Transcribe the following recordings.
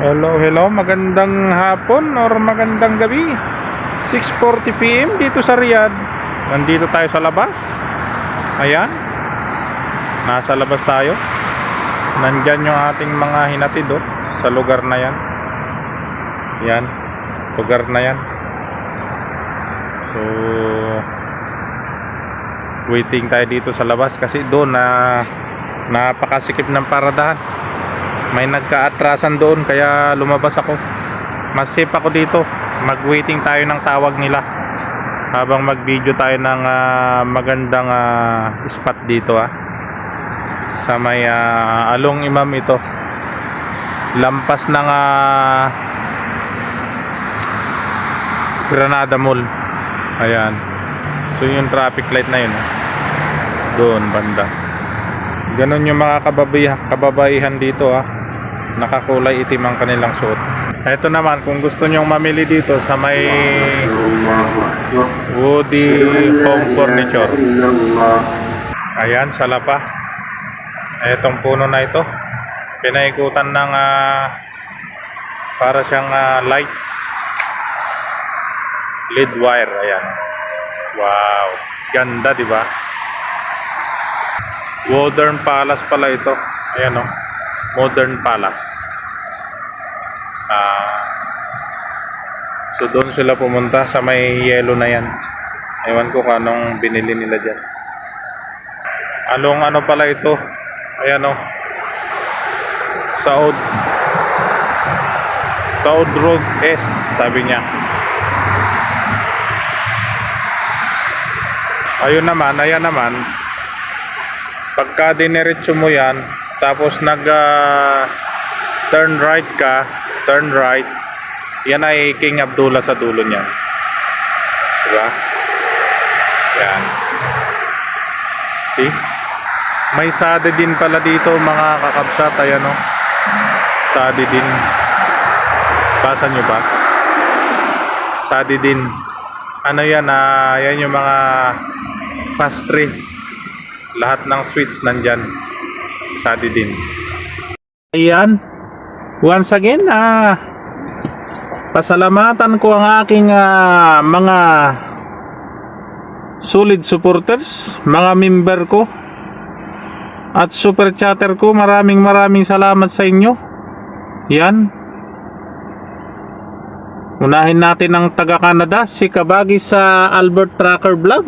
Hello, hello, magandang hapon or magandang gabi. 6:40 PM dito sa Riyadh. Nandito tayo sa labas. Ayan. Nasa labas tayo. Nandyan yung ating mga hinatid sa lugar na yan. Yan. Lugar na yan. So waiting tayo dito sa labas kasi doon napakasikip ng paradahan. May nagka-atrasan doon kaya lumabas ako. Mas safe ako dito. Mag-waiting tayo ng tawag nila habang mag-video tayo ng magandang spot dito sa may Along Imam ito. Lampas ng Granada Mall. Ayan. So yung traffic light na yun doon banda. Ganon yung mga kababaihan dito nakakulay itim ang kanilang suot. Ito naman kung gusto nyong mamili dito sa may Woody Home Furniture. Ayan, salapa. Etong puno na ito pinaikutan ng para siyang lights, lead wire. Ayan. Wow, ganda, di ba? Modern Palace pala ito. Ayan Modern Palace. So doon sila pumunta sa may yellow na yan. Ewan ko kung anong binili nila dyan. Along ano pala ito? Ayan South Road S, sabi niya. Ayan naman. Pagka diniretso mo yan, tapos turn right ka, yan ay King Abdullah sa dulo niyan. Diba? Yan. See? May sade din pala dito mga kakabsat. Ayan Sade din. Basa nyo ba? Sade din. Ano yan? Yan yung mga pastry. Lahat ng sweets nandyan. Sade din. Ayan. Once again, pasalamatan ko ang aking mga solid supporters, mga member ko at super chatter ko. Maraming salamat sa inyo. Yan. Unahin natin ang taga Canada, si Kabagi sa Albert Tracker Vlog.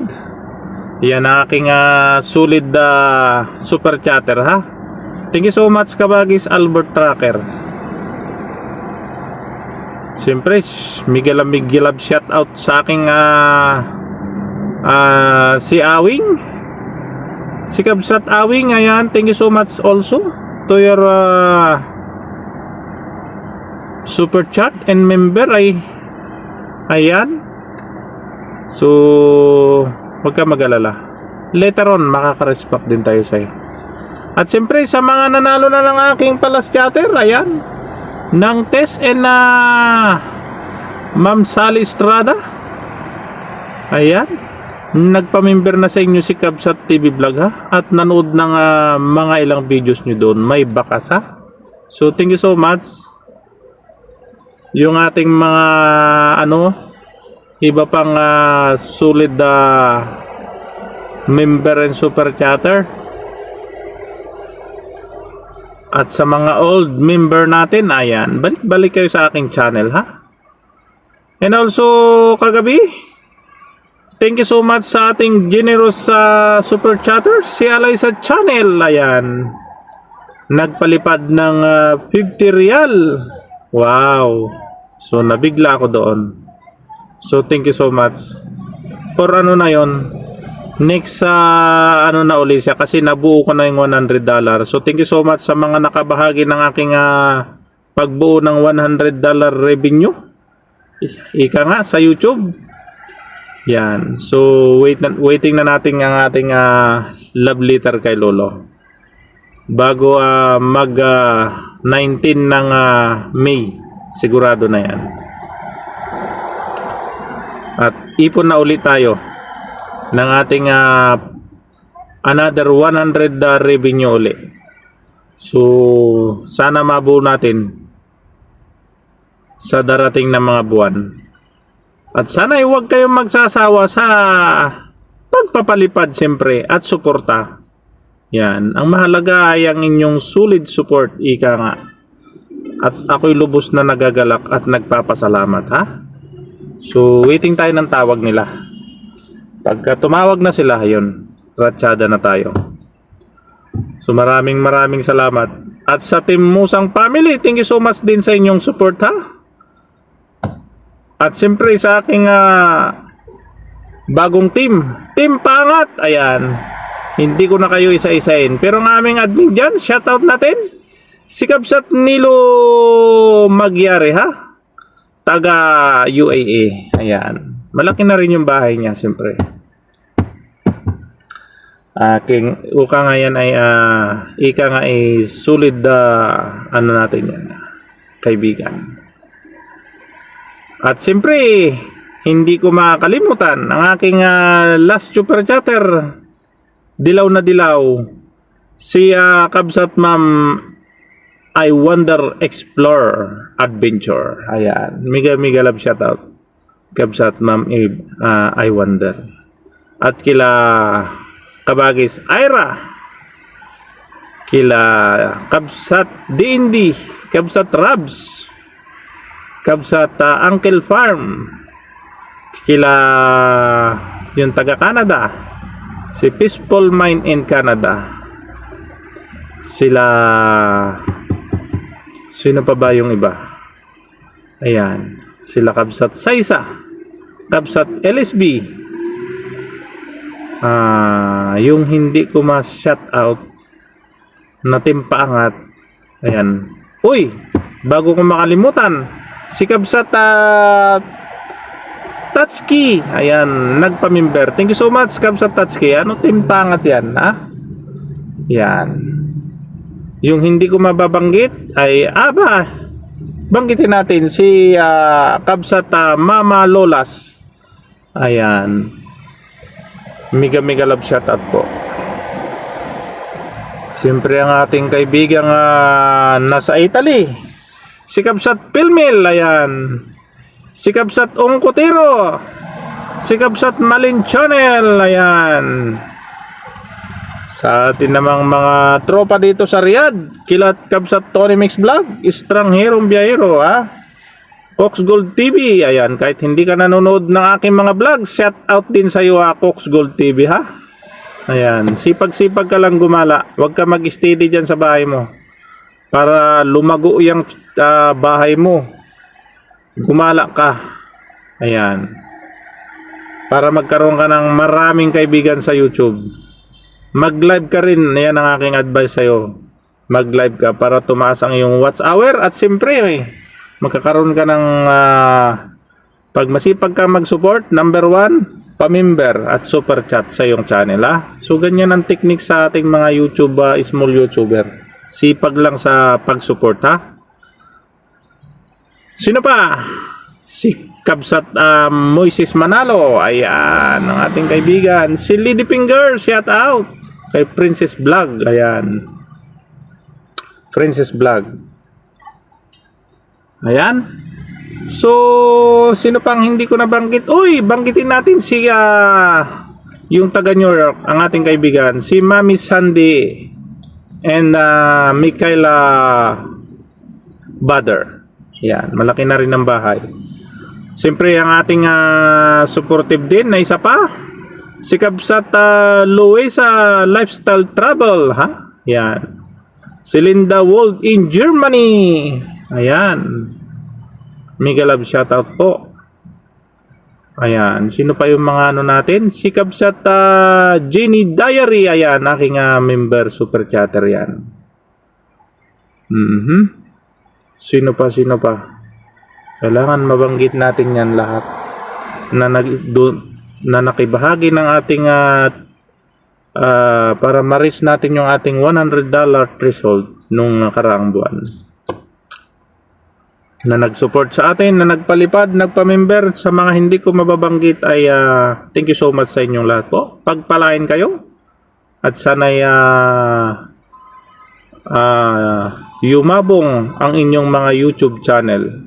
Yan ang aking solid super chatter Thank you so much Kabagis Albert Tracker. Siyempre Miguel shout out sa aking si Awing, si Kabsat Awing. Ayan, thank you so much also to your super chat and member. Ayan. So huwag ka mag-alala, later on makaka-respect din tayo sa'yo. At siyempre sa mga nanalo na ng aking palas chatter, ayan, ng Tess and Ma'am Sally Estrada. Ayan, nagpamember na sa inyo si Kabsat TV Vlog at nanood ng mga ilang videos nyo doon. May bakas So thank you so much. Yung ating mga iba pang solid member and super chatter. At sa mga old member natin, ayan, balik kayo sa aking channel And also kagabi, thank you so much sa ating generous super chatter, si Alay sa channel. Ayan, nagpalipad ng 50 real. Wow. So nabigla ako doon. So thank you so much. For na yon, next na uli siya kasi nabuo ko na yung $100. So thank you so much sa mga nakabahagi ng aking pagbuo ng $100 revenue. Ika nga sa YouTube. Yan. So waiting na natin ang ating love letter kay Lolo bago mag 19 ng May. Sigurado na yan. At ipon na ulit tayo ng ating another 100 revenue ulit. So sana mabuo natin sa darating na mga buwan. At sana huwag kayong magsasawa sa pagpapalipad siyempre at suporta. Yan. Ang mahalaga ay ang inyong solid support, ika nga. At ako'y lubos na nagagalak at nagpapasalamat, ha? So, waiting tayo ng tawag nila. Pagka tumawag na sila, yun, ratsyada na tayo. So, maraming salamat. At sa Team Musang Family, thank you so much din sa inyong support, ha? At siyempre sa aking bagong team, Team Pangat, ayan. Hindi ko na kayo isa-isain. Pero ang aming admin dyan, shoutout natin. Si Kabsat Nilo Magyari, ha? Taga UAE. Ayan. Malaki na rin yung bahay niya, siyempre. Aking uka nga yan ay ika nga ay solid ano natin yan, kaibigan. At siyempre, hindi ko makakalimutan ang aking last super chatter, dilaw na dilaw, si Kabsat Ma'am I Wonder Explore Adventure. Ayan, mega love shoutout Kabsat Ma'am I Wonder. At kila Kabagis Ira, kila Kabsat D&D, Kabsat Rabs, Kabsat Uncle Farm, kila yung taga Canada, si Peaceful Mind in Canada, sila, sino pa ba yung iba? Ayan, sila Kabsat Saisa, Kabsat LSB, yung hindi ko ma-shout out na Team Pangat. Ayan, uy, bago ko makalimutan, si Kabsat Tatsuki, ayan, nagpamember. Thank you so much, Kabsat Tatsuki. Ano Team Pangat yan, ha? Yan. Yung hindi ko mababanggit ay, banggitin natin si Kabsat Mama Lolas. Ayan. Mega love shoutout po. Siyempre ang ating kaibigang nasa Italy, si Kabsat Pilmil, ayan. Si Kabsat Ongkotero, si Kabsat Malinchonel, ayan. Sa atin namang mga tropa dito sa Riyadh, kilat Kabsat Tony Mix Vlog, Estrangherong Biyahero, ha? Cox Gold TV, ayan. Kahit hindi ka nanonood ng aking mga vlog, shout out din sa iyo, Cox Gold TV, ha? Ayan, sipag-sipag ka lang gumala. Huwag ka mag-steady dyan sa bahay mo. Para lumago yung bahay mo. Gumala ka. Ayan. Para magkaroon ka ng maraming kaibigan sa YouTube. Mag-live ka rin. Ayan ang aking advice sa'yo. Mag-live ka para tumaas ang iyong watch hour. At siyempre, magkakaroon ka ng pag masipag ka mag-support, number 1, pamember at super chat sa iyong channel, ha? So ganyan ang technique sa ating mga YouTube, small YouTuber. Sipag lang sa pag-support, ha? Sino pa? Si Kabsat Moises Manalo, ayan, ang ating kaibigan. Si Lady Finger, shout out kay Princess Vlog, ayan. Princess Vlog. Ayan. So, sino pang hindi ko nabanggit? Uy, banggitin natin si yung taga New York, ang ating kaibigan, si Mami Sandy and Michaela Butter. Yan, malaki na rin ang bahay. Siyempre, ang ating supportive din na isa pa, si Kabsat Louie sa Lifestyle Travel, ha? Yan. Si Linda World in Germany. Ayan. Mega love shoutout po. Ayan. Sino pa yung mga ano natin? Si Kabsat Jenny Diary. Ayan. Aking member super chatter yan. Sino pa? Kailangan mabanggit natin yan lahat. Na nakibahagi ng ating para ma-reach natin yung ating $100 threshold nung nakaraang buwan. Na nag-support sa atin, na nagpalipad, nagpa-member. Sa mga hindi ko mababanggit ay thank you so much sa inyong lahat po. Pagpalain kayo at sana'y yumabong ang inyong mga YouTube channel.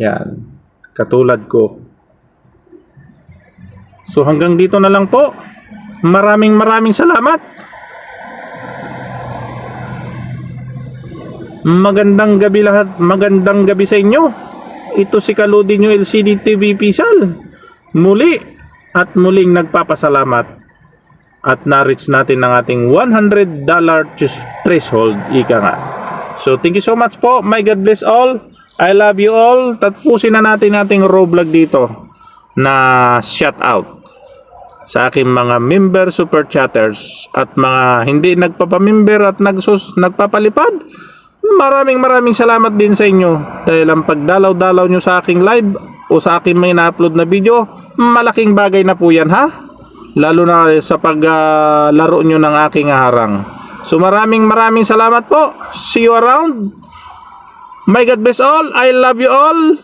Yan. Katulad ko. So hanggang dito na lang po. Maraming salamat. Magandang gabi lahat. Magandang gabi sa inyo. Ito si Kaludi nyo LCD TV Official. Muli at muling nagpapasalamat. At na-reach natin ang ating $100 threshold. Ika nga. So thank you so much po. My God bless all. I love you all. Tapusin na natin ating raw vlog dito na shout out sa aking mga member super chatters at mga hindi nagpapamember at nagpapalipad. Maraming salamat din sa inyo dahil ang pagdalaw-dalaw nyo sa aking live o sa aking may na-upload na video, malaking bagay na po yan ha, lalo na sa paglaro nyo ng aking harang. So maraming salamat po. See you around. My God bless all. I love you all.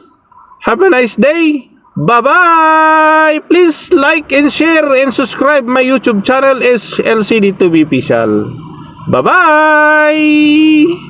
Have a nice day. Bye-bye. Please like and share and subscribe my YouTube channel is LCD2B Official. Bye-bye.